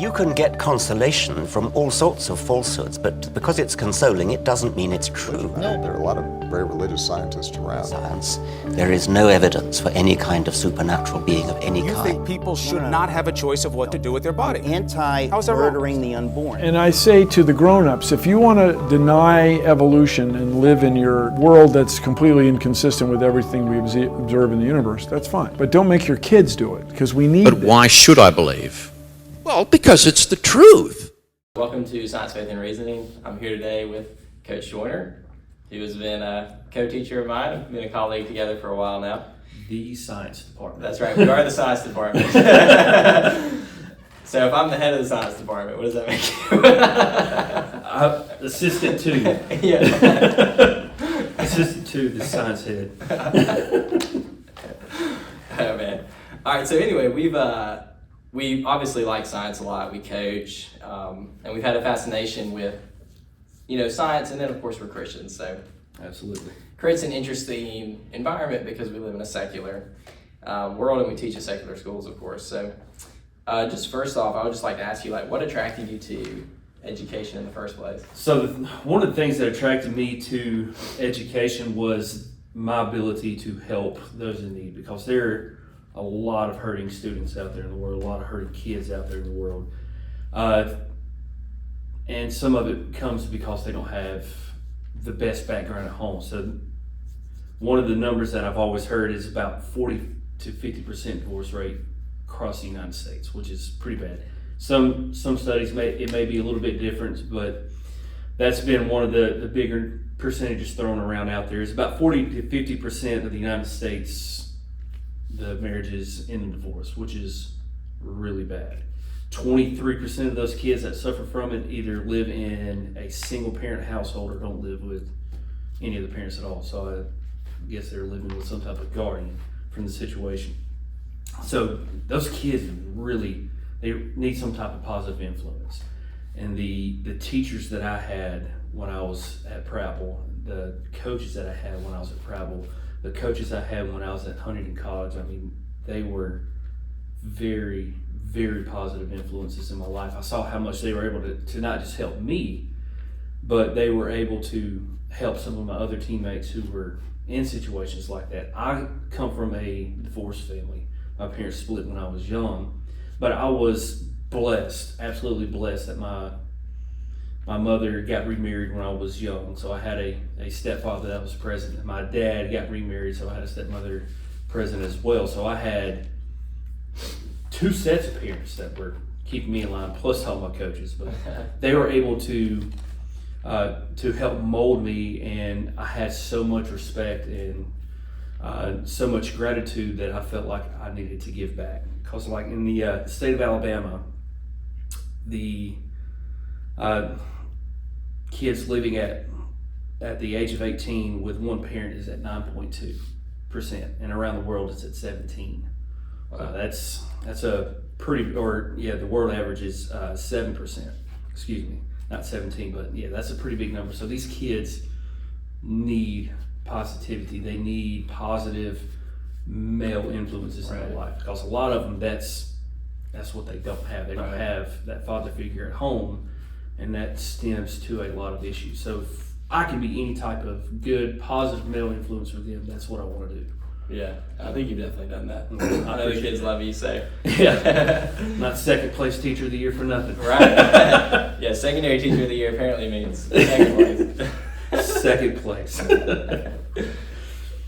You can get consolation from all sorts of falsehoods, but because it's consoling, it doesn't mean it's true. No, there are a lot of very religious scientists around. Science, there is no evidence for any kind of supernatural being of any You kind. think people should not have a choice of what to do with their body? Anti-murdering the unborn. And I say to the grown-ups, if you want to deny evolution and live in your world that's completely inconsistent with everything we observe in the universe, that's fine. But don't make your kids do it, because we need But why should I believe? Well, because it's the truth. Welcome to Science, Faith, and Reasoning. I'm here today with Coach Joyner, who has been a co-teacher of mine. We've been a colleague together for a while now. The science department. That's right, we are the science department. So if I'm the head of the science department, what does that make you? Assistant to. Yeah. Assistant to the science head. Oh man. All right. So anyway, we obviously like science a lot. We coach, and we've had a fascination with, science, and then of course we're Christians, so Absolutely. creates an interesting environment because we live in a secular world and we teach at secular schools, of course. So just first off, I would just like to ask you, what attracted you to education in the first place? So one of the things that attracted me to education was my ability to help those in need, because there are a lot of hurting students out there in the world, a lot of hurting kids out there in the world. And some of it comes because they don't have the best background at home. So one of the numbers that I've always heard is about 40 to 50% divorce rate across the United States, which is pretty bad. Some studies it may be a little bit different, but that's been one of the bigger percentages thrown around out there. Is about 40 to 50% of the United States, the marriages end in divorce, which is really bad. 23% of those kids that suffer from it either live in a single parent household or don't live with any of the parents at all. So I guess they're living with some type of guardian from the situation. So those kids they need some type of positive influence. And the teachers that I had when I was at Prattville, the coaches that I had when I was at Prattville, the coaches I had when I was at Huntington College, they were very, very positive influences in my life. I saw how much they were able to not just help me, but they were able to help some of my other teammates who were in situations like that. I come from a divorced family. My parents split when I was young, but I was blessed, absolutely blessed, that my mother got remarried when I was young, so I had a stepfather that was present, and my dad got remarried, so I had a stepmother present as well. So I had two sets of parents that were keeping me in line, plus all my coaches, but they were able to help mold me, and I had so much respect and so much gratitude that I felt like I needed to give back. Because in the state of Alabama, the kids living at the age of 18 with one parent is at 9.2%, and around the world it's at 17. Wow. That's a pretty, the world average is 7%. Excuse me, not 17, but yeah, that's a pretty big number. So these kids need positivity. They need positive male influences in their life, because a lot of them that's what they don't have. They don't have that father figure at home, and that stems to a lot of issues. So if I can be any type of good, positive male influence for them, that's what I want to do. Yeah, I think you've definitely done that. I know the kids love you, so. Yeah, not second place teacher of the year for nothing. Right. Yeah, secondary teacher of the year apparently means second place. Second place.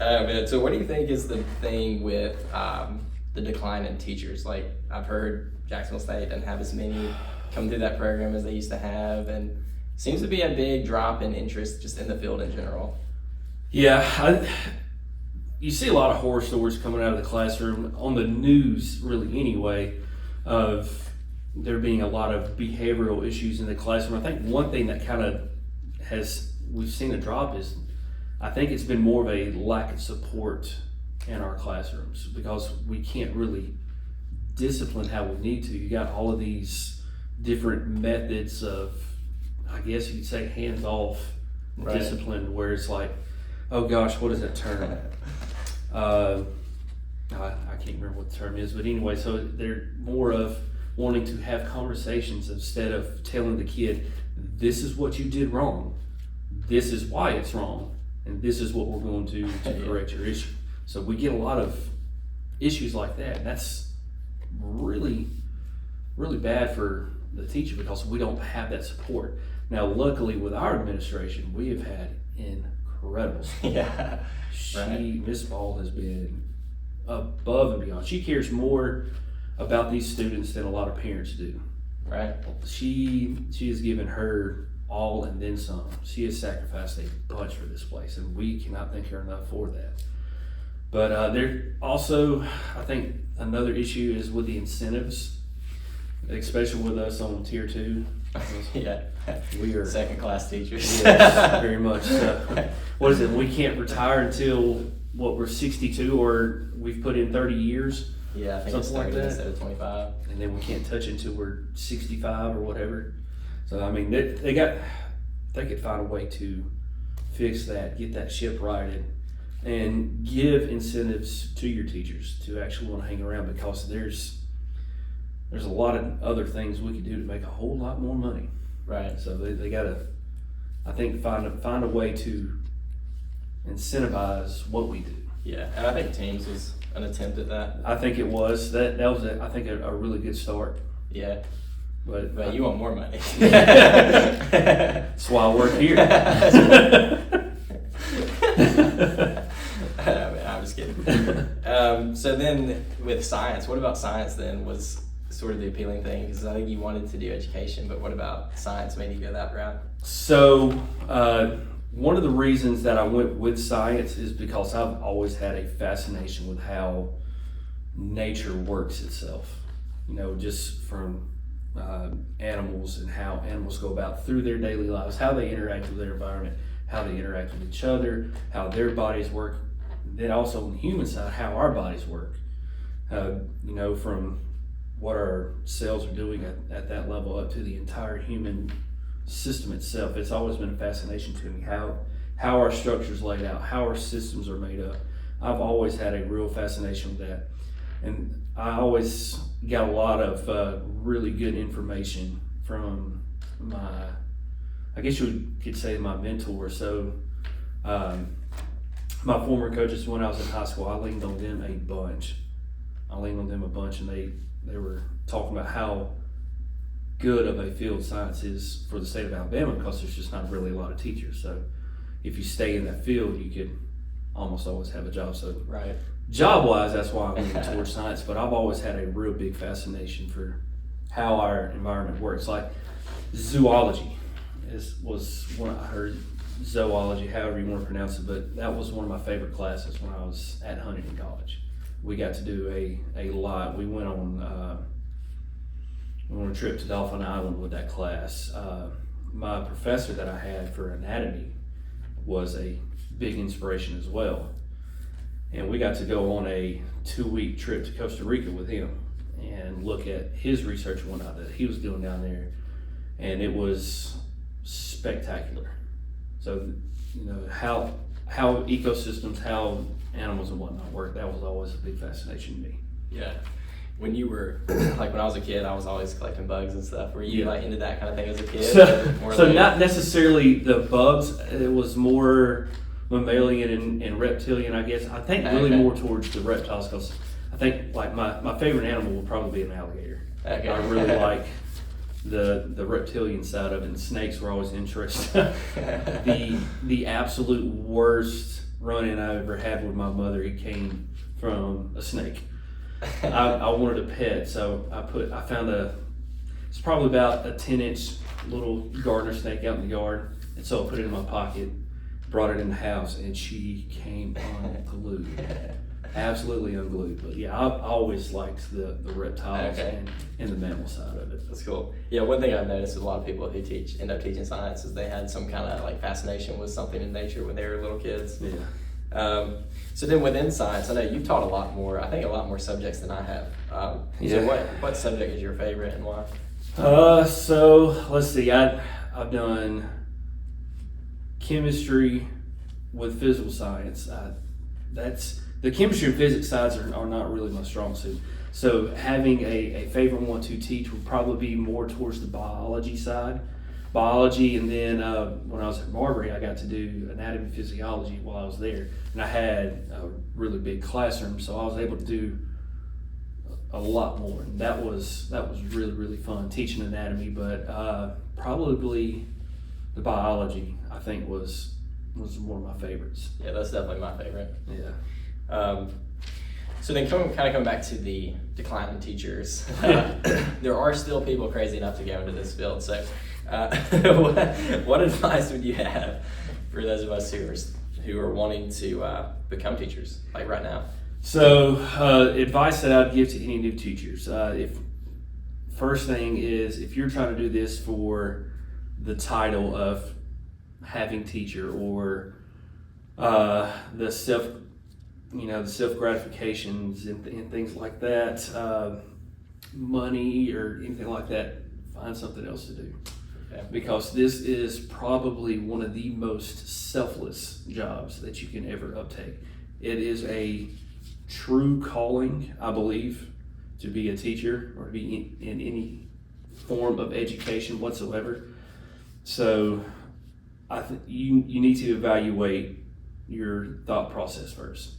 Man, so what do you think is the thing with the decline in teachers? I've heard Jacksonville State doesn't have as many come through that program as they used to have, and seems to be a big drop in interest just in the field in general. Yeah, you see a lot of horror stories coming out of the classroom on the news, really anyway, of there being a lot of behavioral issues in the classroom. I think one thing that kind of we've seen a drop is, I think it's been more of a lack of support in our classrooms, because we can't really discipline how we need to. You got all of these different methods of, I guess you could say, hands-off discipline, where it's like, oh gosh, what is that term? I can't remember what the term is, but anyway, so they're more of wanting to have conversations instead of telling the kid, this is what you did wrong, this is why it's wrong, and this is what we're going to correct your issue. So we get a lot of issues like that, and that's really, really bad for the teacher because we don't have that support. Now, luckily with our administration, we have had incredible support. Yeah. Miss Ball has been above and beyond. She cares more about these students than a lot of parents do. Right. She has given her all and then some. She has sacrificed a bunch for this place, and we cannot thank her enough for that. But there also, I think another issue is with the incentives, especially with us on Tier 2. Yeah. We are second-class teachers. Yes, very much so. What is it? We can't retire until we're 62, or we've put in 30 years. Yeah, I think it's 30 instead of 25. And then we can't touch it until we're 65 or whatever. So I mean, they could find a way to fix that, get that ship righted, and give incentives to your teachers to actually want to hang around, because there's a lot of other things we could do to make a whole lot more money. Right. So they gotta, I think, find a way to incentivize what we do. Yeah, and I think Teams was an attempt at that. I think it was that was I think a really good start. Yeah. But you want more money. That's why I work here. I'm just kidding. So then with science, what about science then was sort of the appealing thing? Because I think you wanted to do education, but what about science made you go that route? So one of the reasons that I went with science is because I've always had a fascination with how nature works itself. You know, just from animals and how animals go about through their daily lives, how they interact with their environment, how they interact with each other, how their bodies work. Then also on the human side, how our bodies work. You know, from what our cells are doing at that level up to the entire human system itself. It's always been a fascination to me how our structure's laid out, how our systems are made up. I've always had a real fascination with that. And I always got a lot of really good information from I guess you could say my mentor. So my former coaches, when I was in high school, I leaned on them a bunch. And they were talking about how good of a field science is for the state of Alabama, because there's just not really a lot of teachers. So if you stay in that field, you could almost always have a job. So right. Job-wise, that's why I'm leaning towards science, but I've always had a real big fascination for how our environment works. Like zoology was one I heard, zoology, however you want to pronounce it, but that was one of my favorite classes when I was at Huntington College. We got to do a lot. We went on a trip to Dolphin Island with that class. My professor that I had for anatomy was a big inspiration as well. And we got to go on a 2-week trip to Costa Rica with him and look at his research and whatnot that he was doing down there. And it was spectacular. So, you know, how ecosystems, how animals and whatnot work, that was always a big fascination to me. Yeah. When you were, like when I was a kid, I was always collecting bugs and stuff. Were you like into that kind of thing as a kid? So not necessarily the bugs, it was more mammalian and reptilian, I guess. I think really more towards the reptiles, because I think like my favorite animal would probably be an alligator. Okay. I really like the reptilian side of it, and snakes were always interesting. the absolute worst run-in I ever had with my mother, it came from a snake. I wanted a pet, so I found it's probably about a 10-inch little gardener snake out in the yard, and so I put it in my pocket, brought it in the house, and she came unglued. Absolutely unglued. But yeah, I always liked the reptiles and the mammal side of it. That's cool. Yeah, one thing I've noticed with a lot of people who end up teaching science is they had some kind of like fascination with something in nature when they were little kids. Yeah. So then within science, I know you've taught a lot more subjects than I have. So what subject is your favorite and why? So let's see, I've done chemistry with physical science. The chemistry and physics sides are not really my strong suit. So having a favorite one to teach would probably be more towards the biology side. Biology, and then when I was at Marbury, I got to do anatomy and physiology while I was there. And I had a really big classroom, so I was able to do a lot more. And that was really, really fun, teaching anatomy. But probably the biology, I think, was one of my favorites. Yeah, that's definitely my favorite. Yeah. So then coming back to the decline in teachers, there are still people crazy enough to go into this field. So what advice would you have for those of us who are wanting to become teachers, like right now? So advice that I'd give to any new teachers, first thing is, if you're trying to do this for the title of having teacher or the self gratifications and things like that, money or anything like that, find something else to do. Okay. Because this is probably one of the most selfless jobs that you can ever uptake. It is a true calling, I believe, to be a teacher or to be in any form of education whatsoever. So I think you need to evaluate your thought process first.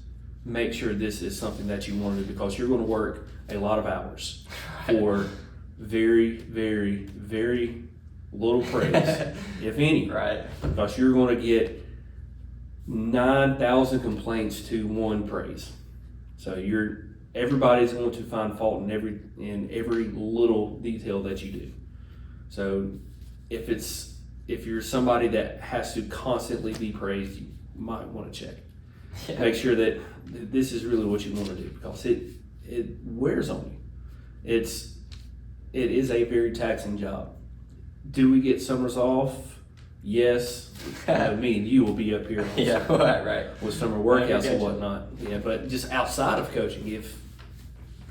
Make sure this is something that you want to do, because you're going to work a lot of hours for very, very, very little praise, if any. Right. Because you're going to get 9,000 complaints to 1 praise. So everybody's going to find fault in every little detail that you do. So if you're somebody that has to constantly be praised, you might want to check. Yeah. Make sure that this is really what you want to do, because it wears on you. It is a very taxing job. Do we get summers off? Yes. Me and you will be up here right. with summer workouts and whatnot. Yeah, but just outside of coaching, if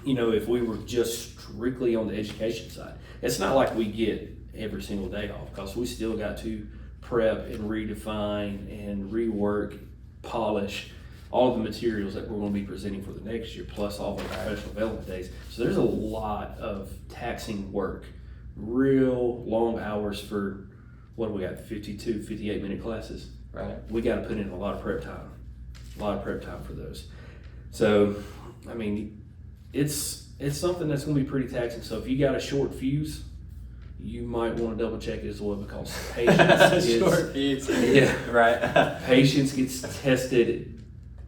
we were just strictly on the education side, it's not like we get every single day off, because we still got to prep and redefine and rework, polish all the materials that we're going to be presenting for the next year, plus all of our professional development days. So there's a lot of taxing work, real long hours for, what do we got, 52, 58-minute classes. Right. We got to put in a lot of prep time for those. So, I mean, it's something that's going to be pretty taxing. So if you got a short fuse, you might want to double check it as well, because patience short fuse. Yeah, right. Patience gets tested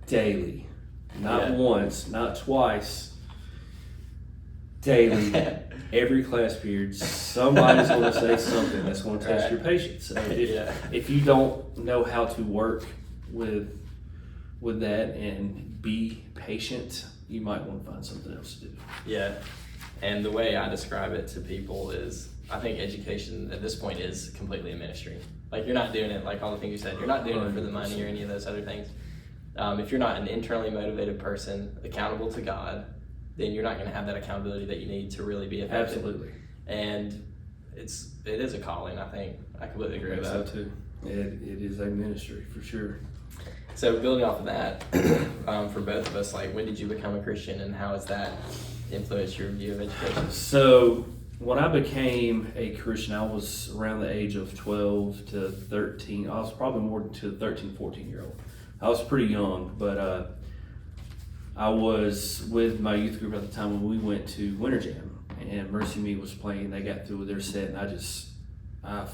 daily, not once, not twice, daily. Every class period, somebody's going to say something that's going to test your patience. So if you don't know how to work with that and be patient, you might want to find something else to do. Yeah, and the way I describe it to people is, I think education at this point is completely a ministry. Like, you're not doing it, like all the things you said, you're not doing it for the money or any of those other things. If you're not an internally motivated person accountable to God, then you're not going to have that accountability that you need to really be effective. Absolutely. And it is a calling, I think. I completely agree with that. So too. It is a ministry for sure. So building off of that, for both of us, like, when did you become a Christian, and how has that influenced your view of education? So when I became a Christian, I was around the age of 12 to 13. I was probably more to the 13, 14-year-old. I was pretty young, but I was with my youth group at the time when we went to Winter Jam, and Mercy Me was playing. They got through with their set, and I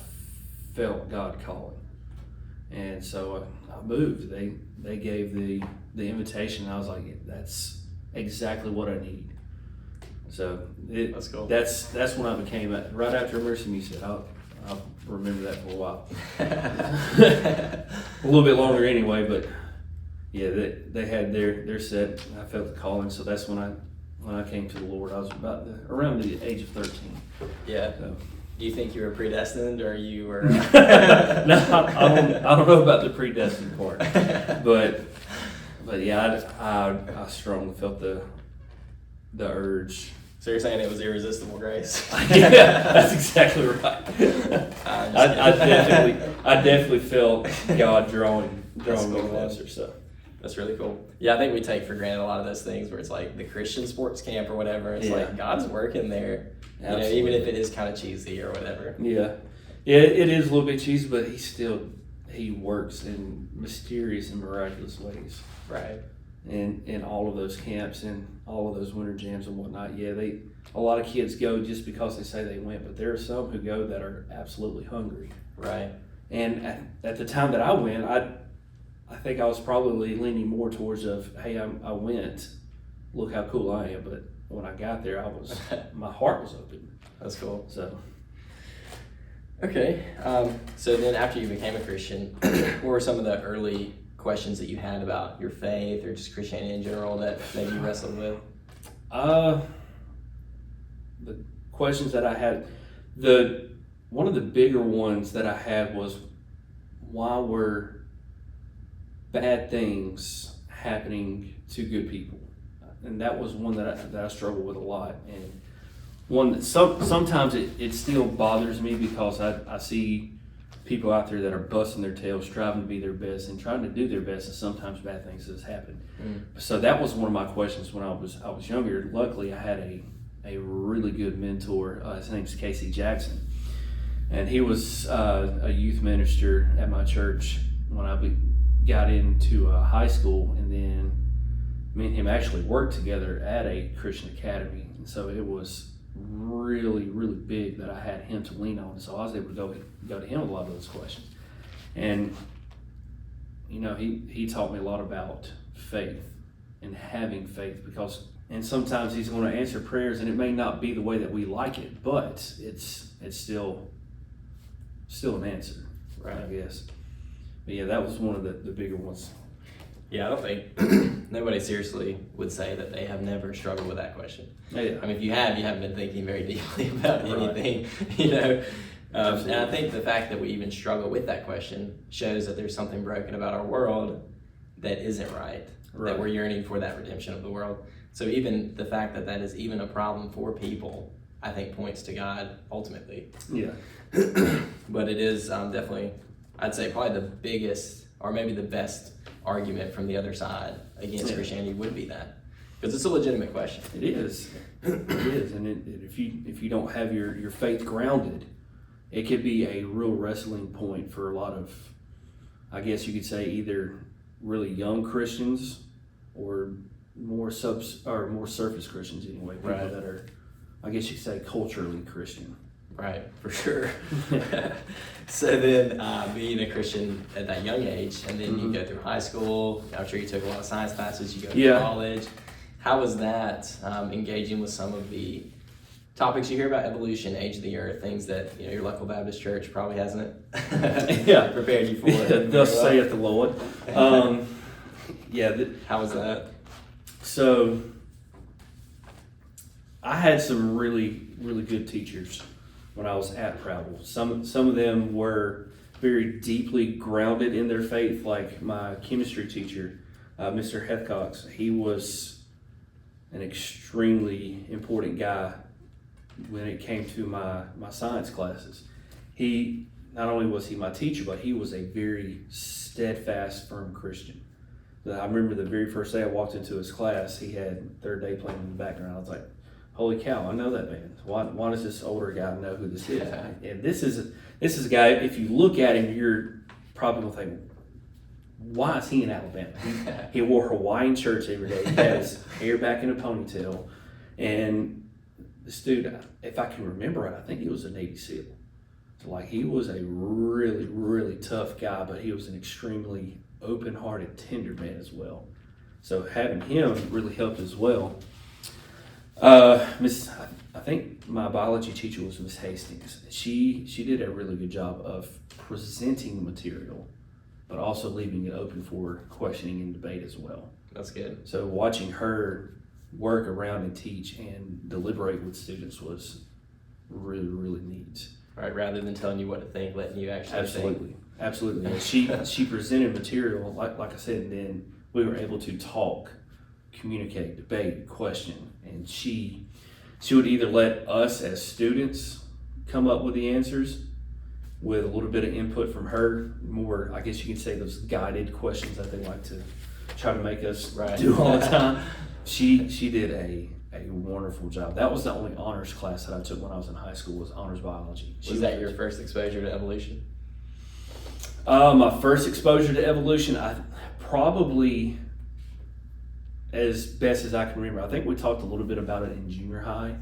felt God calling. And so I moved. They gave the invitation, and I was like, that's exactly what I need. So that's cool. That's when I became right after Mercy Me said. I'll remember that for a while. A little bit longer anyway, but yeah, they had their set. I felt the calling, so that's when I came to the Lord. I was around the age of 13. Yeah. So. Do you think you were predestined, or you were? No, I don't know about the predestined part, but yeah, I strongly felt the urge. So you're saying it was irresistible grace? Yeah, that's exactly right. I definitely felt God drawing me closer. So That's really cool. Yeah, I think we take for granted a lot of those things where it's like the Christian sports camp or whatever. It's like God's working there, you know, even if it is kind of cheesy or whatever. Yeah, it is a little bit cheesy, but he works in mysterious and miraculous ways. Right. In all of those camps and all of those winter jams and whatnot. Yeah, a lot of kids go just because they say they went, but there are some who go that are absolutely hungry. Right. And at the time that I went, I think I was probably leaning more towards hey, I went, look how cool I am. But when I got there, my heart was open. That's cool. So. Okay. So then after you became a Christian, what were some of the early questions that you had about your faith or just Christianity in general that maybe you wrestled with? The questions that I had, one of the bigger ones that I had was, why were bad things happening to good people? And that was one that I struggled with a lot, and one that sometimes it still bothers me because I see people out there that are busting their tails, striving to be their best and trying to do their best, and sometimes bad things just happen. So that was one of my questions when I was younger. Luckily, I had a really good mentor. His name's Casey Jackson, and he was a youth minister at my church when I got into high school, and then me and him actually worked together at a Christian academy, and so it was really, really big that I had him to lean on. So I was able to go to him with a lot of those questions. And, you know, he taught me a lot about faith and having faith, and sometimes he's going to answer prayers and it may not be the way that we like it, but it's still an answer, right? I guess. But yeah, that was one of the bigger ones. Yeah, I don't think nobody seriously would say that they have never struggled with that question. Yeah. I mean, if you have, you haven't been thinking very deeply about anything, you know. And I think the fact that we even struggle with that question shows that there's something broken about our world that isn't right, that we're yearning for that redemption of the world. So even the fact that that is even a problem for people, I think points to God ultimately. Yeah. But it is definitely, I'd say probably the biggest or maybe the best argument from the other side against Christianity would be that, because it's a legitimate question. It is. It is, and if you don't have your faith grounded, it could be a real wrestling point for a lot of, I guess you could say, either really young Christians or more surface Christians anyway. People that are, I guess you could say, culturally Christian. Right, for sure. So then being a Christian at that young age, and then you go through high school, I'm sure you took a lot of science classes, you go to college. How was that engaging with some of the topics you hear about evolution, age of the earth, things that your local Baptist church probably hasn't prepared you for? Thus saith the Lord. How was that? So I had some really, really good teachers when I was at Prattville. Some of them were very deeply grounded in their faith, like my chemistry teacher, Mr. Hethcox. He was an extremely important guy when it came to my science classes. He, not only was he my teacher, but he was a very steadfast, firm Christian. I remember the very first day I walked into his class, he had Third Day playing in the background. I was like, holy cow, I know that band. Why does this older guy know who this is? And this is a guy, if you look at him, you're probably going to think, why is he in Alabama? He wore Hawaiian shirts every day. He had his hair back in a ponytail. And this dude, if I can remember right, I think he was a Navy SEAL. So he was a really, really tough guy, but he was an extremely open-hearted, tender man as well. So having him really helped as well. I think my biology teacher was Miss Hastings. She did a really good job of presenting the material, but also leaving it open for questioning and debate as well. That's good. So watching her work around and teach and deliberate with students was really, really neat. Right, rather than telling you what to think, letting you actually think. Absolutely. And she presented material, like I said, and then we were able to talk, communicate, debate, question, and she would either let us as students come up with the answers with a little bit of input from her, more, I guess you could say, those guided questions that they like to try to make us Right. do all the time. She did a wonderful job. That was the only honors class that I took when I was in high school, was honors biology. Was that your first exposure to evolution? My first exposure to evolution, I probably, as best as I can remember, I think we talked a little bit about it in junior high,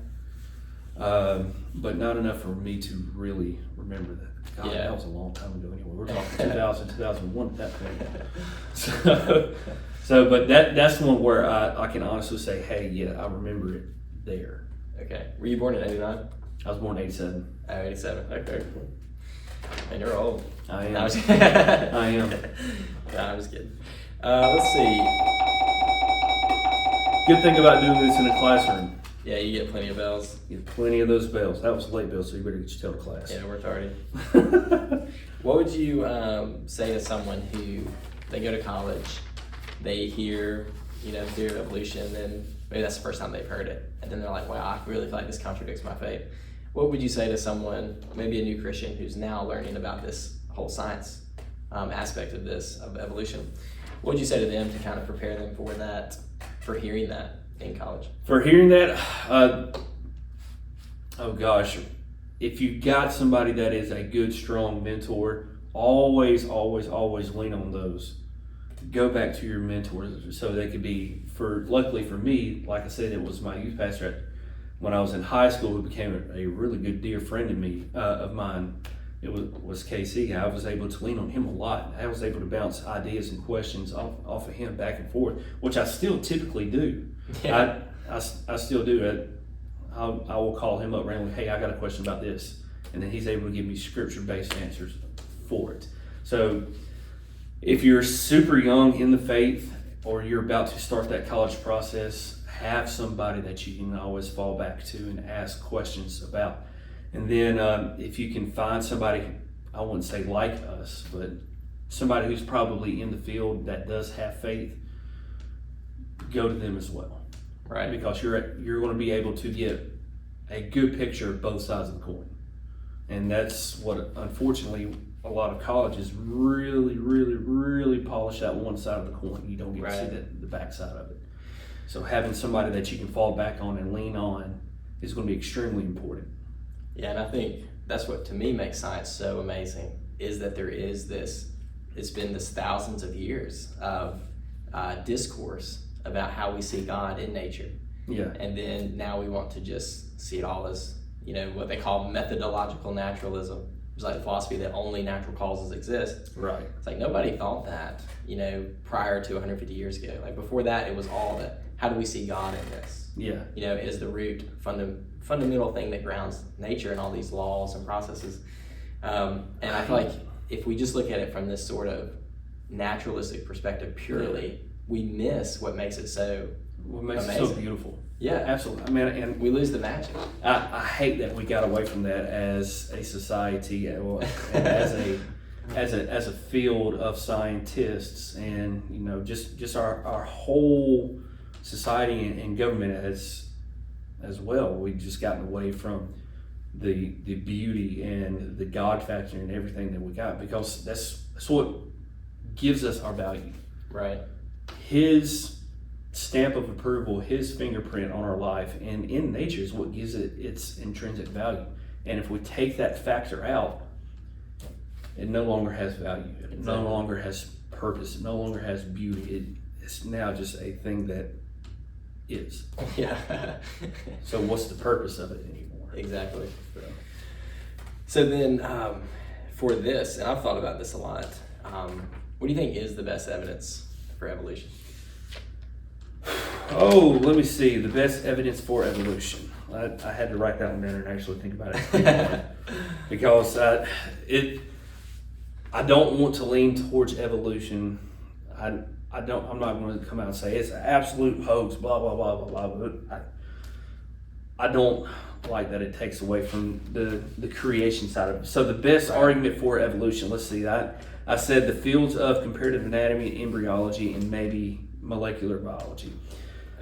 but not enough for me to really remember that. God, Yeah. that was a long time ago anyway. We're talking 2000, 2001 at that point. But that's one where I can honestly say, hey, yeah, I remember it there. Okay. Were you born in 89? I was born in 87. Oh, 87. Okay. And you're old. I am. No, I was I am. No, I'm just kidding. Let's see. Good thing about doing this in a classroom. Yeah, you get plenty of bells. You get plenty of those bells. That was a late bell, so you better get your tail to class. Yeah, we're tardy. What would you say to someone who, they go to college, they hear, theory of evolution, and maybe that's the first time they've heard it, and then they're like, wow, I really feel like this contradicts my faith. What would you say to someone, maybe a new Christian, who's now learning about this whole science aspect of this, of evolution? What would you say to them to kind of prepare them for that, for hearing that in college? For hearing that, oh gosh, if you've got somebody that is a good, strong mentor, always lean on those. Go back to your mentors so they could be, luckily for me, like I said, it was my youth pastor when I was in high school who became a really good dear friend of mine. It was KC. I was able to lean on him a lot. I was able to bounce ideas and questions off of him back and forth, which I still typically do. Yeah. I still do. I will call him up randomly, hey, I got a question about this. And then he's able to give me scripture-based answers for it. So if you're super young in the faith or you're about to start that college process, have somebody that you can always fall back to and ask questions about. And then if you can find somebody, I wouldn't say like us, but somebody who's probably in the field that does have faith, go to them as well. Right. Because you're going to be able to get a good picture of both sides of the coin. And that's what, unfortunately, a lot of colleges really polish that one side of the coin. You don't get to see the back side of it. So having somebody that you can fall back on and lean on is going to be extremely important. Yeah, and I think that's what, to me, makes science so amazing, is that there is it's been this thousands of years of discourse about how we see God in nature. Yeah. And then now we want to just see it all as, what they call methodological naturalism. It's like the philosophy that only natural causes exist. Right. It's like nobody thought that, prior to 150 years ago. Like before that, it was all that, how do we see God in this? Yeah. Is the root fundamental thing that grounds nature and all these laws and processes. And I feel like if we just look at it from this sort of naturalistic perspective purely, we miss what makes it so What makes amazing. it so beautiful. Yeah. Absolutely. I mean, and We lose the magic. I hate that we got away from that as a society, and as a field of scientists, and just our whole society and government as well. We've just gotten away from the beauty and the God factor and everything that we got, because that's what gives us our value. Right. His stamp of approval, his fingerprint on our life and in nature is what gives it its intrinsic value. And if we take that factor out, it no longer has value. It no longer has purpose. It no longer has beauty. It's now just a thing that is. Yeah. So what's the purpose of it anymore? Exactly. So then, for this, and I've thought about this a lot, what do you think is the best evidence for evolution? Oh, let me see. The best evidence for evolution. I had to write that one down and actually think about it. Because I don't want to lean towards evolution. I'm not going to come out and say it's an absolute hoax, blah, blah, blah, blah, blah. But I don't like that it takes away from the creation side of it. So the best argument for evolution, let's see that. I said the fields of comparative anatomy, embryology, and maybe molecular biology.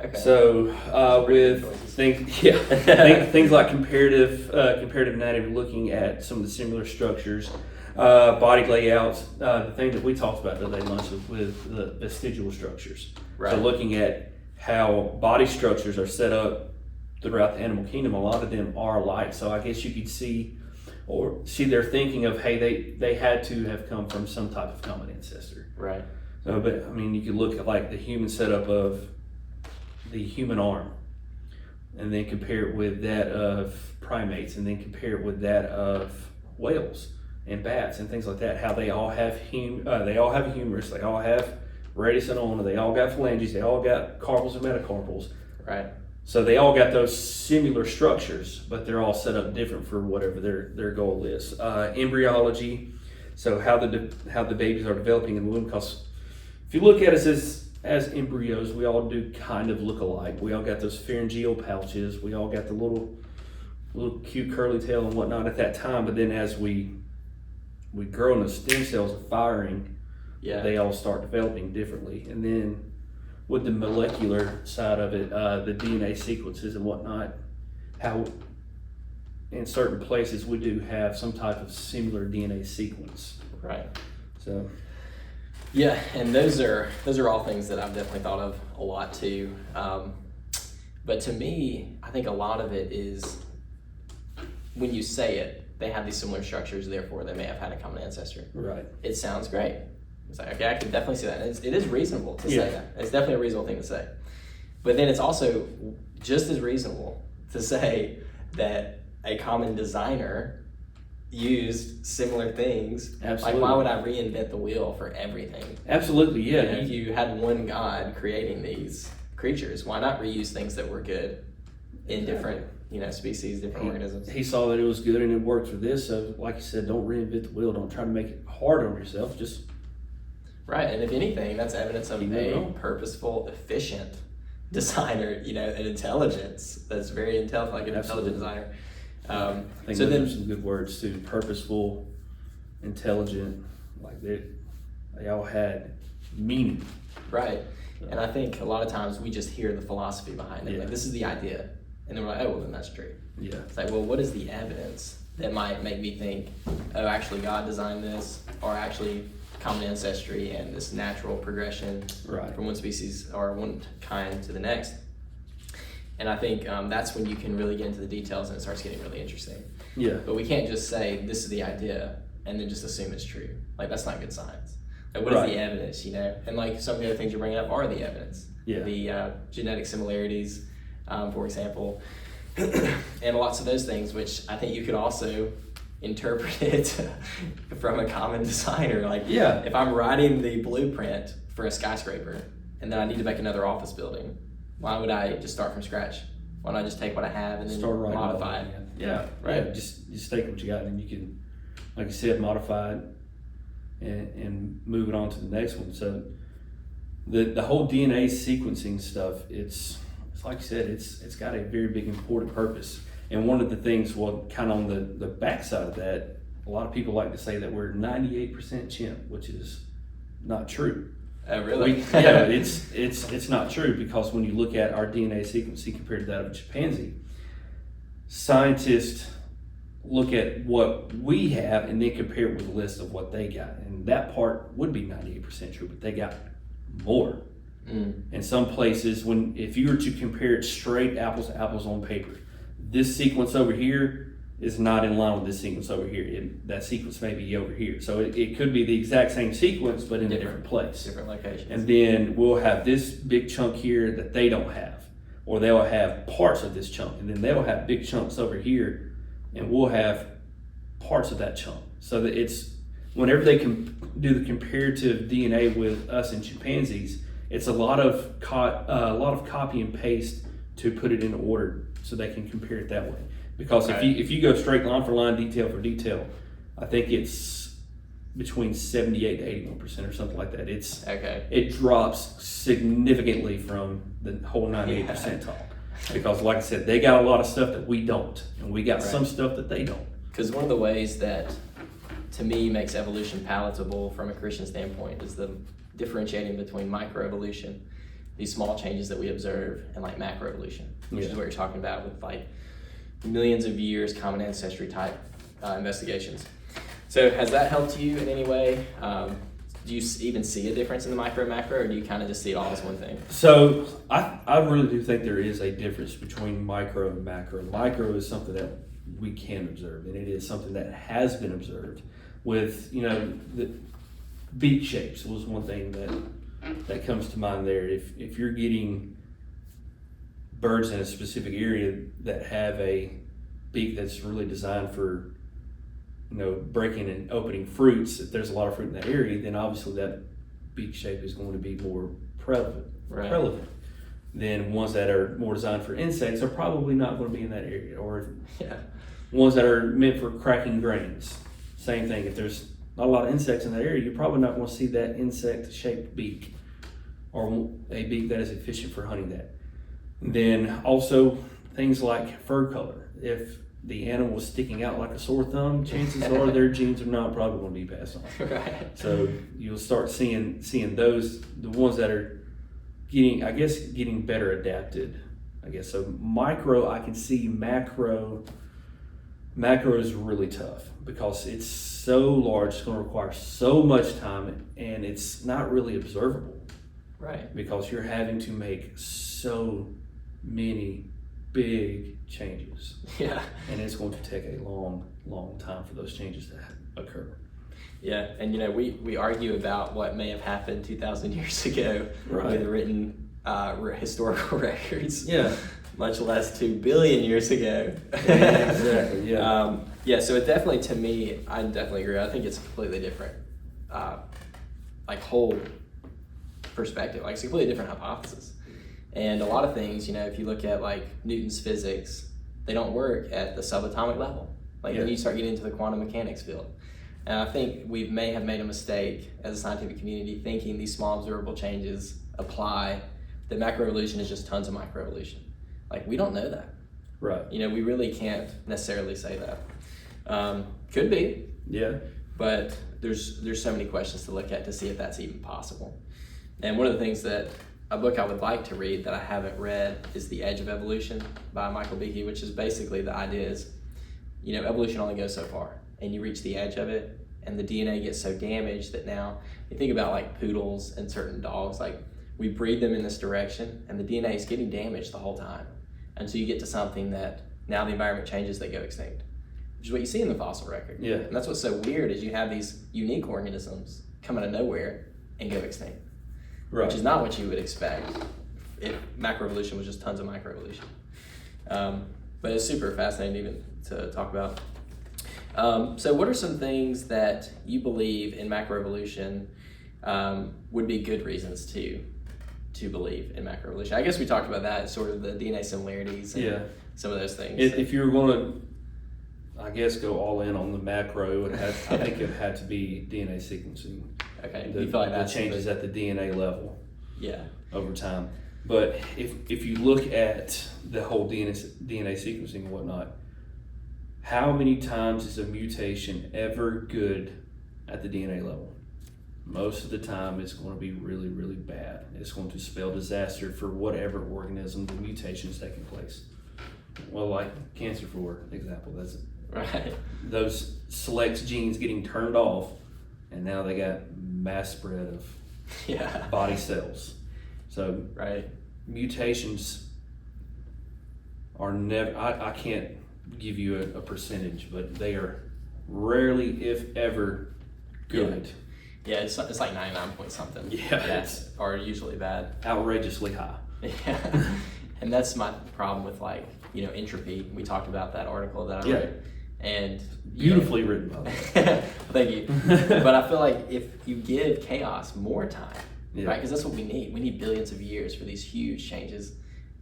Okay. So with things like comparative anatomy, looking at some of the similar structures, body layouts. The thing that we talked about today lunch with the vestigial structures. Right. So looking at how body structures are set up throughout the animal kingdom, a lot of them are alike. So I guess you could see their thinking of, hey, they had to have come from some type of common ancestor. Right. So, but I mean, you could look at like the human setup of the human arm, and then compare it with that of primates, and then compare it with that of whales and bats and things like that. How they all have they all have a humerus, they all have radius and ulna, they all got phalanges, they all got carpals and metacarpals. Right. So they all got those similar structures, but they're all set up different for whatever their goal is. Embryology, so how the babies are developing in the womb. Because if you look at us as embryos, we all do kind of look alike. We all got those pharyngeal pouches. We all got the little cute curly tail and whatnot at that time. But then as we grow and the stem cells are firing, they all start developing differently. And then with the molecular side of it, the DNA sequences and whatnot, how in certain places we do have some type of similar DNA sequence. Right. So. Yeah, and those are all things that I've definitely thought of a lot too. But to me, I think a lot of it is when you say it, they have these similar structures, therefore they may have had a common ancestor. Right. It sounds great. It's like, okay, I can definitely see that. It is reasonable to say that. It's definitely a reasonable thing to say. But then it's also just as reasonable to say that a common designer used similar things. Absolutely. Like, why would I reinvent the wheel for everything? Absolutely, yeah. If you had one God creating these creatures, why not reuse things that were good in different, species, different organisms? He saw that it was good and it worked for this. So, like you said, don't reinvent the wheel. Don't try to make it hard on yourself. Just right. And if anything, that's evidence of keep it a going. purposeful, efficient designer. An intelligence that's very intelligent, like an Absolutely. intelligent designer. I think so those then, are some good words too. Purposeful, intelligent, like they all had meaning. right. And I think a lot of times we just hear the philosophy behind it. Yeah. Like, this is the idea. And then we're like, oh, well, then that's true. Yeah. It's like, well, what is the evidence that might make me think, oh, actually God designed this, or actually common ancestry and this natural progression Right. from one species or one kind to the next? And I think that's when you can really get into the details and it starts getting really interesting. Yeah. But we can't just say this is the idea and then just assume it's true. Like, that's not good science. Like, what is Right. the evidence, And like some of the other things you're bringing up are the evidence. Yeah. The genetic similarities, for example, and lots of those things, which I think you could also interpret it from a common designer. Like, Yeah. if I'm writing the blueprint for a skyscraper and then I need to make another office building, why would I just start from scratch? Why don't I just take what I have and then Start writing modify all it? that. Yeah. Right. Yeah. Just take what you got and you can, like you said, modify it and move it on to the next one. So the whole DNA sequencing stuff, it's like you said, it's got a very big important purpose. And one of the things, kind of on the backside of that, a lot of people like to say that we're 98% chimp, which is not true. Oh, really? It's not true, because when you look at our DNA sequencing compared to that of a chimpanzee, scientists look at what we have and then compare it with a list of what they got, and that part would be 98% true, but they got more. In some places, if you were to compare it straight apples to apples on paper, this sequence over here is not in line with this sequence over here. That sequence may be over here. So it could be the exact same sequence, but in a different place. Different locations. And then we'll have this big chunk here that they don't have. Or they'll have parts of this chunk. And then they'll have big chunks over here, and we'll have parts of that chunk. So that it's, whenever they can do the comparative DNA with us and chimpanzees, it's a lot of copy and paste to put it in order so they can compare it that way. Because if you go straight line for line, detail for detail, I think it's between 78 to 81% or something like that. It drops significantly from the whole 98 percentile. Because like I said, they got a lot of stuff that we don't, and we got some stuff that they don't. Because one of the ways that, to me, makes evolution palatable from a Christian standpoint is the differentiating between microevolution, these small changes that we observe in like macroevolution, which Yeah. is what you're talking about with like millions of years common ancestry type investigations. So has that helped you in any way? Do you even see a difference in the micro and macro, or do you kind of just see it all as one thing? So I really do think there is a difference between micro and macro. Micro is something that we can observe, and it is something that has been observed with, the beak shapes was one thing that comes to mind there. If you're getting birds in a specific area that have a beak that's really designed for breaking and opening fruits, if there's a lot of fruit in that area, then obviously that beak shape is going to be more prevalent than ones that are more designed for insects are probably not going to be in that area. Or ones that are meant for cracking grains, same thing. If there's not a lot of insects in that area, you're probably not going to see that insect shaped beak or a beak that is efficient for hunting that. And then also things like fur color. If the animal is sticking out like a sore thumb, chances are their genes are not probably going to be passed on. Right. So you'll start seeing those, the ones that are getting better adapted, I guess. So micro, I can see. Macro is really tough because it's so large, it's going to require so much time, and it's not really observable. Right. Because you're having to make so many big changes. Yeah. And it's going to take a long, long time for those changes to occur. Yeah, and we argue about what may have happened 2,000 years ago with written historical records. Yeah. Much less 2 billion years ago. Yeah, exactly. Yeah. So it definitely, to me, I definitely agree. I think it's a completely different, whole perspective. Like, it's a completely different hypothesis. And a lot of things, if you look at like Newton's physics, they don't work at the subatomic level. Then you start getting into the quantum mechanics field. And I think we may have made a mistake as a scientific community thinking these small observable changes apply, that macroevolution is just tons of microevolution. We don't know that. Right. We really can't necessarily say that. Could be. Yeah. But there's so many questions to look at to see if that's even possible. And one of the things that a book I would like to read that I haven't read is The Edge of Evolution by Michael Behe, which is basically the idea is, evolution only goes so far, and you reach the edge of it, and the DNA gets so damaged that now, you think about like poodles and certain dogs, we breed them in this direction, and the DNA is getting damaged the whole time, until you get to something that now the environment changes, they go extinct, which is what you see in the fossil record. Yeah. And that's what's so weird is you have these unique organisms come out of nowhere and go extinct. Right. Which is not what you would expect if macroevolution was just tons of microevolution. But it's super fascinating even to talk about. So what are some things that you believe in macroevolution would be good reasons to believe in macroevolution? I guess we talked about that, sort of the DNA similarities and some of those things. If you were going to, I guess, go all in on the macro, I think it had to be DNA sequencing. Okay, The, you feel like the that's changes at the DNA level over time. But if you look at the whole DNA sequencing and whatnot, how many times is a mutation ever good at the DNA level? Most of the time it's going to be really, really bad. It's going to spell disaster for whatever organism the mutation is taking place. Well, like cancer, for example, that's it. right. Those select genes getting turned off, and now they got mass spread of body cells. So mutations are never, I can't give you a percentage, but they are rarely, if ever, good. Yeah, it's like 99 point something. Yeah. Are usually bad. Outrageously high. Yeah. And that's my problem with entropy. We talked about that article that I wrote. And beautifully written, by the way. Thank you. But I feel like if you give chaos more time, right? Because that's what we need. We need billions of years for these huge changes.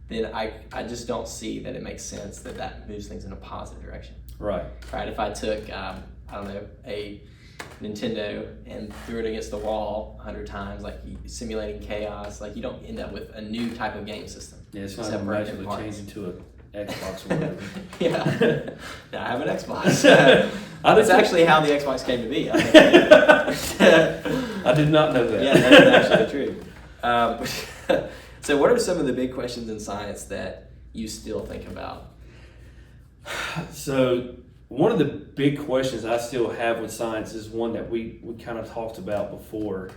Then I just don't see that it makes sense that moves things in a positive direction. Right. Right. If I took a Nintendo and threw it against the wall 100 times, simulating chaos, you don't end up with a new type of game system. Yeah, it's not going to magically change into an Xbox or whatever. Yeah, I have an Xbox. That's actually how the Xbox came to be. I think. I did not know that. Yeah, that's actually true. So what are some of the big questions in science that you still think about? So one of the big questions I still have with science is one that we kind of talked about before,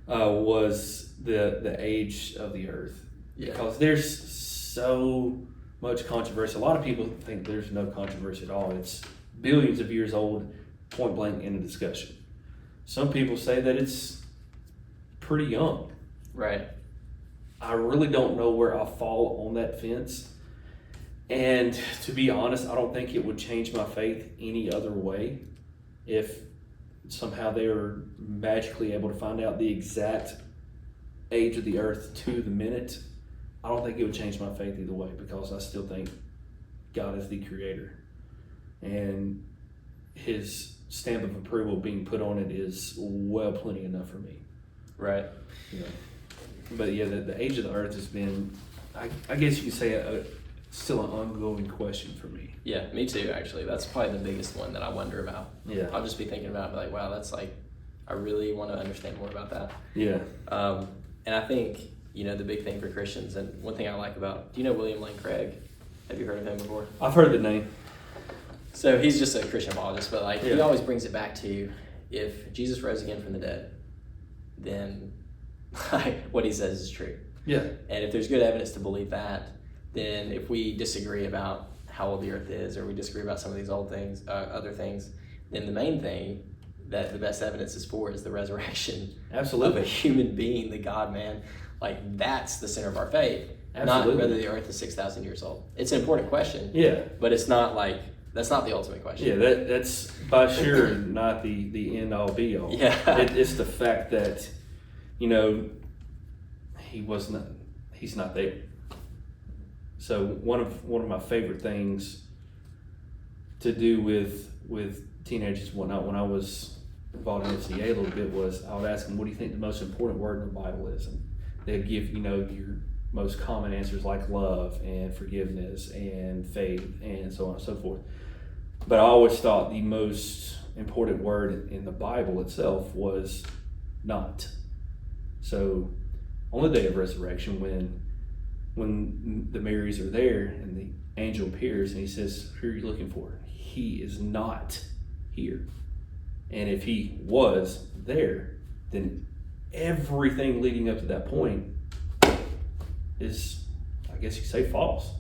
was the age of the Earth. Yeah. Because there's so much controversy. A lot of people think there's no controversy at all. It's billions of years old, point blank in the discussion. Some people say that it's pretty young. Right. I really don't know where I fall on that fence. And to be honest, I don't think it would change my faith any other way if somehow they were magically able to find out the exact age of the Earth to the minute. I don't think it would change my faith either way, because I still think God is the creator. And his stamp of approval being put on it is well plenty enough for me. Right. You know. But yeah, the age of the Earth has been, I guess you could say, still an ongoing question for me. Yeah, me too, actually. That's probably the biggest one that I wonder about. Yeah. I'll just be thinking about it, like, wow, that's like, I really want to understand more about that. Yeah. And I think, the big thing for Christians, and one thing I like about, do you know William Lane Craig? Have you heard of him before? I've heard the name. So he's just a Christian apologist, but like, he Yeah. always brings it back to, if Jesus rose again from the dead, then what he says is true. Yeah. And if there's good evidence to believe that, then if we disagree about how old the Earth is, or we disagree about some of these other things, then the main thing that the best evidence is for is the resurrection Absolutely. of a human being, the God-man. Like, that's the center of our faith, Absolutely. not whether the Earth is 6,000 years old. It's an important question, Yeah. but it's not like, that's not the ultimate question. Yeah, that's by sure not the end all be all. Yeah. It's the fact that, he's not there. So one of my favorite things to do with teenagers and whatnot, when I was involved in FCA a little bit, was I would ask them, what do you think the most important word in the Bible is? And they'd give, your most common answers like love and forgiveness and faith and so on and so forth. But I always thought the most important word in the Bible itself was not. So on the day of resurrection, when the Marys are there and the angel appears and he says, who are you looking for? He is not here. And if he was there, then everything leading up to that point is, I guess you could say, false.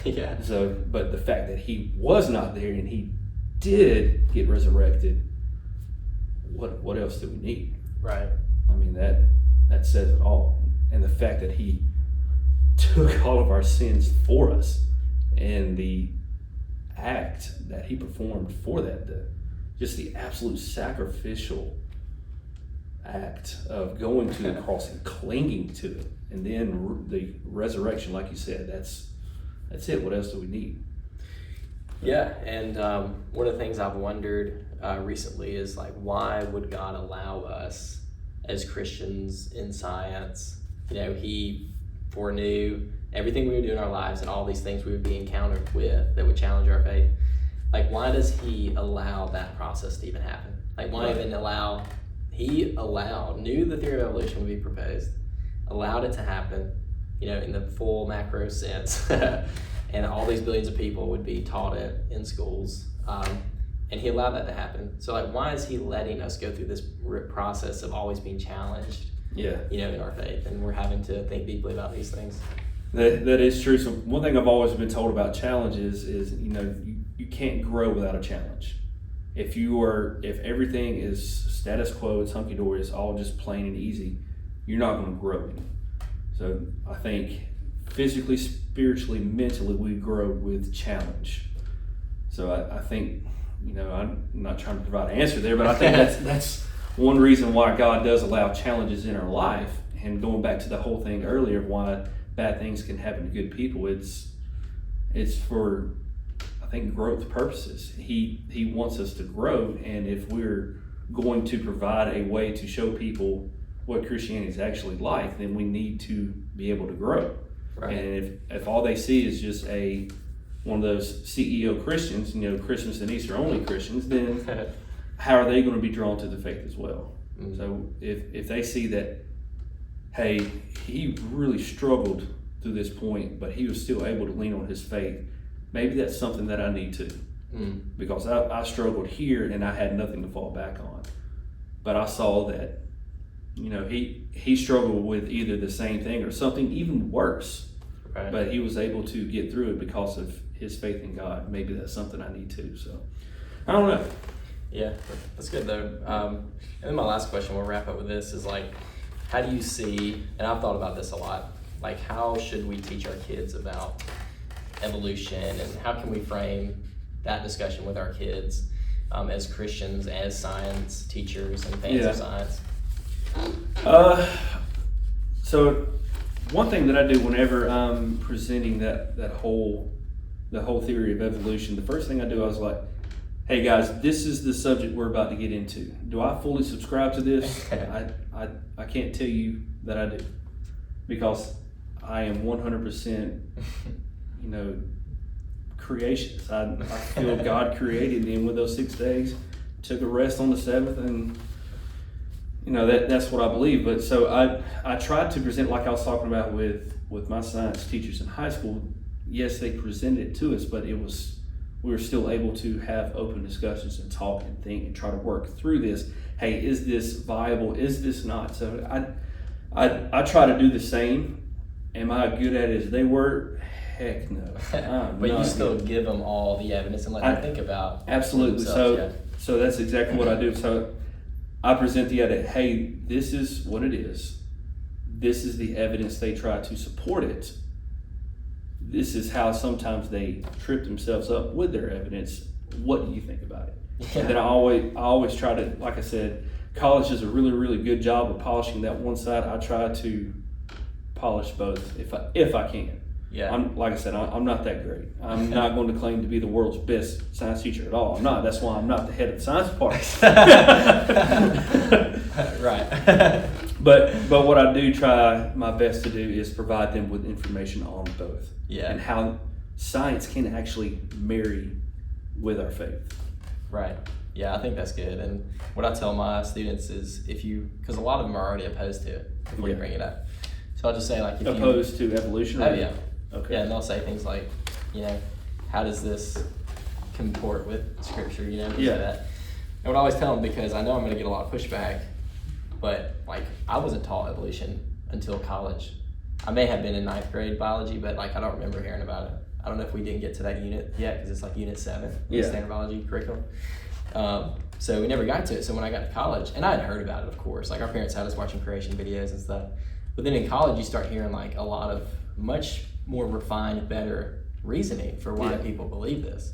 Yeah. So, but the fact that he was not there and he did get resurrected, what else do we need? Right. I mean, that says it all. And the fact that he took all of our sins for us, and the act that he performed for that, just the absolute sacrificial act of going to the cross and clinging to it, and then the resurrection, like you said, that's it. What else do we need? Yeah, and one of the things I've wondered recently is, like, why would God allow us as Christians in science? He foreknew everything we would do in our lives and all these things we would be encountered with that would challenge our faith. Like, why does he allow that process to even happen? Like, why even knew the theory of evolution would be proposed, allowed it to happen, in the full macro sense, and all these billions of people would be taught it in schools, and he allowed that to happen. So, like, why is he letting us go through this process of always being challenged? Yeah. In our faith, and we're having to think deeply about these things. That is true. So one thing I've always been told about challenges is, you can't grow without a challenge. If everything is status quo, it's hunky dory, it's all just plain and easy, you're not going to grow. So I think physically, spiritually, mentally, we grow with challenge. So I think, I'm not trying to provide an answer there, but I think that's one reason why God does allow challenges in our life. And going back to the whole thing earlier, why bad things can happen to good people, it's for, I think, growth purposes. He wants us to grow, and if we're going to provide a way to show people what Christianity is actually like, then we need to be able to grow. Right. And if all they see is just one of those CEO Christians, Christmas and Easter only Christians, then how are they going to be drawn to the faith as well? Mm-hmm. So if they see that, hey, he really struggled through this point, but he was still able to lean on his faith. Maybe that's something that I need to, because I struggled here and I had nothing to fall back on. But I saw that, you know, he struggled with either the same thing or something even worse. Right. But he was able to get through it because of his faith in God. Maybe that's something I need to. So I don't know. Yeah, that's good though. And then my last question, we'll wrap up with this, is like, how do you see, and I've thought about this a lot, like how should we teach our kids about evolution, and how can we frame that discussion with our kids as Christians, as science teachers and fans of science? So one thing that I do whenever I'm presenting the whole theory of evolution, the first thing I do, I was like, hey guys, this is the subject we're about to get into. Do I fully subscribe to this? I can't tell you that I do, because I am 100%, you know, creationist. I feel God created them with those 6 days, took a rest on the seventh, and you know that's what I believe. But so I tried to present, like I was talking about with my science teachers in high school. Yes, they presented it to us, but we were still able to have open discussions and talk and think and try to work through this. Hey, is this viable? Is this not? So I try to do the same. Am I good at it as they were? Heck no. But you still give them all the evidence and let them think about absolutely. So that's exactly what I do. So I present the idea, hey, this is what it is. This is the evidence they try to support it. This is how sometimes they trip themselves up with their evidence. What do you think about it? Yeah. And then I always try to, like I said, college does a really, really good job of polishing that one side. I try to polish both if I can. Yeah. Like I said, I'm not that great. I'm not going to claim to be the world's best science teacher at all. I'm not. That's why I'm not the head of the science department. Right. But what I do try my best to do is provide them with information on both. Yeah. And how science can actually marry with our faith. Right. Yeah, I think that's good. And what I tell my students is, because a lot of them are already opposed to it before you bring it up. So I'll just say, like, opposed to evolution? Oh, yeah. Okay. Yeah, and they'll say things like, you know, how does this comport with Scripture, you know, things like that. And what I always tell them, because I know I'm going to get a lot of pushback, but, like, I wasn't taught evolution until college. I may have been in 9th grade biology, but, like, I don't remember hearing about it. I don't know if we didn't get to that unit yet, because it's, like, Unit 7 in the standard biology curriculum. So we never got to it. So when I got to college, and I had heard about it, of course, like, our parents had us watching creation videos and stuff. But then in college, you start hearing, like, a lot of much more refined, better reasoning for why people believe this.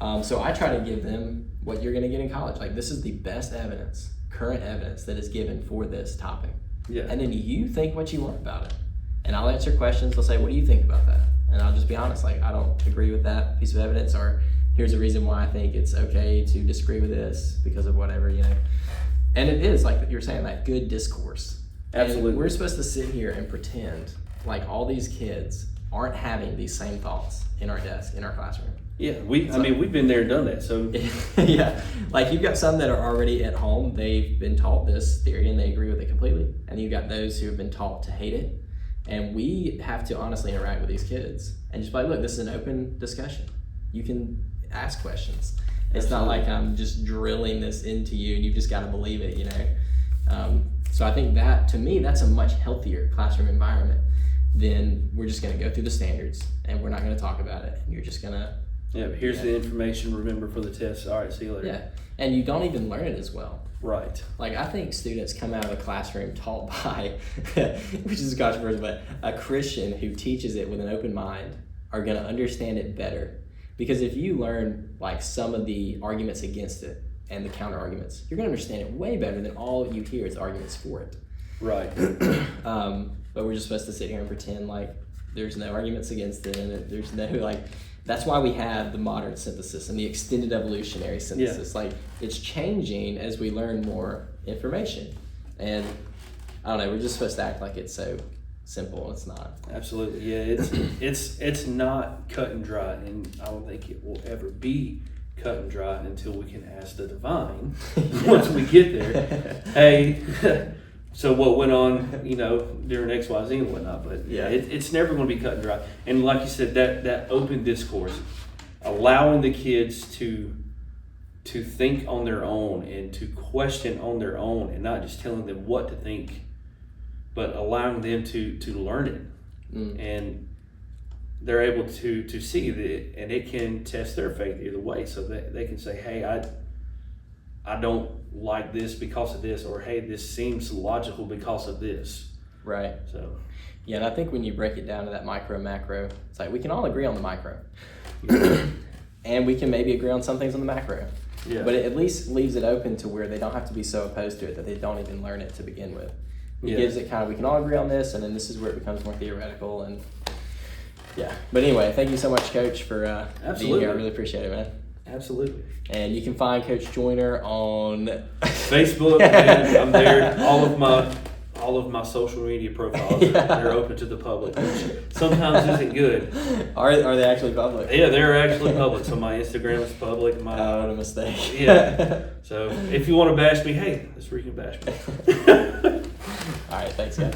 So I try to give them what you're going to get in college. Like, this is the best evidence, current evidence that is given for this topic. Yeah. And then you think what you want about it. And I'll answer questions. They'll say, what do you think about that? And I'll just be honest, like, I don't agree with that piece of evidence, or here's a reason why I think it's okay to disagree with this because of whatever, you know. And it is, like you're saying, like, good discourse. Absolutely. And we're supposed to sit here and pretend like all these kids aren't having these same thoughts in our desk, in our classroom. Yeah, we've been there and done that. So yeah, like, you've got some that are already at home, they've been taught this theory and they agree with it completely, and you've got those who have been taught to hate it. And we have to honestly interact with these kids and just be like, look, this is an open discussion. You can ask questions. It's not like I'm just drilling this into you and you've just got to believe it, you know. So I think that, to me, that's a much healthier classroom environment than we're just going to go through the standards and we're not going to talk about it. And you're just going to... Yeah, but here's the information, remember, for the test. All right, see you later. Yeah, and you don't even learn it as well. Right. Like, I think students come out of the classroom taught by, which is controversial, but a Christian who teaches it with an open mind are going to understand it better. Because if you learn, like, some of the arguments against it and the counter arguments, you're going to understand it way better than all you hear is arguments for it. Right. But we're just supposed to sit here and pretend like there's no arguments against it, and there's no, like, that's why we have the modern synthesis and the extended evolutionary synthesis. Yeah. Like, it's changing as we learn more information. And I don't know, we're just supposed to act like it's so simple. It's not. Absolutely. Yeah, it's not cut and dry, and I don't think it will ever be cut and dry until we can ask the divine once we get there. Hey, So what went on, during XYZ and whatnot, but it's never going to be cut and dry. And like you said, that open discourse, allowing the kids to think on their own and to question on their own, and not just telling them what to think, but allowing them to learn it. And they're able to see that, and it can test their faith either way. So that they can say, hey, I don't like this because of this, or hey, this seems logical because of this. Right. So yeah, and I think when you break it down to that micro macro, it's like we can all agree on the micro. And we can maybe agree on some things on the macro. Yeah. But it at least leaves it open to where they don't have to be so opposed to it that they don't even learn it to begin with. It gives it kind of, we can all agree on this, and then this is where it becomes more theoretical. And yeah. But anyway, thank you so much, Coach, for being here. I really appreciate it, man. Absolutely. And you can find Coach Joyner on Facebook. And I'm there. All of my social media profiles they're open to the public, which sometimes isn't good. Are they actually public? Yeah, they're actually public. So my Instagram is public. What a mistake. Yeah. So if you want to bash me, hey, that's where you can bash me. All right, thanks, guys.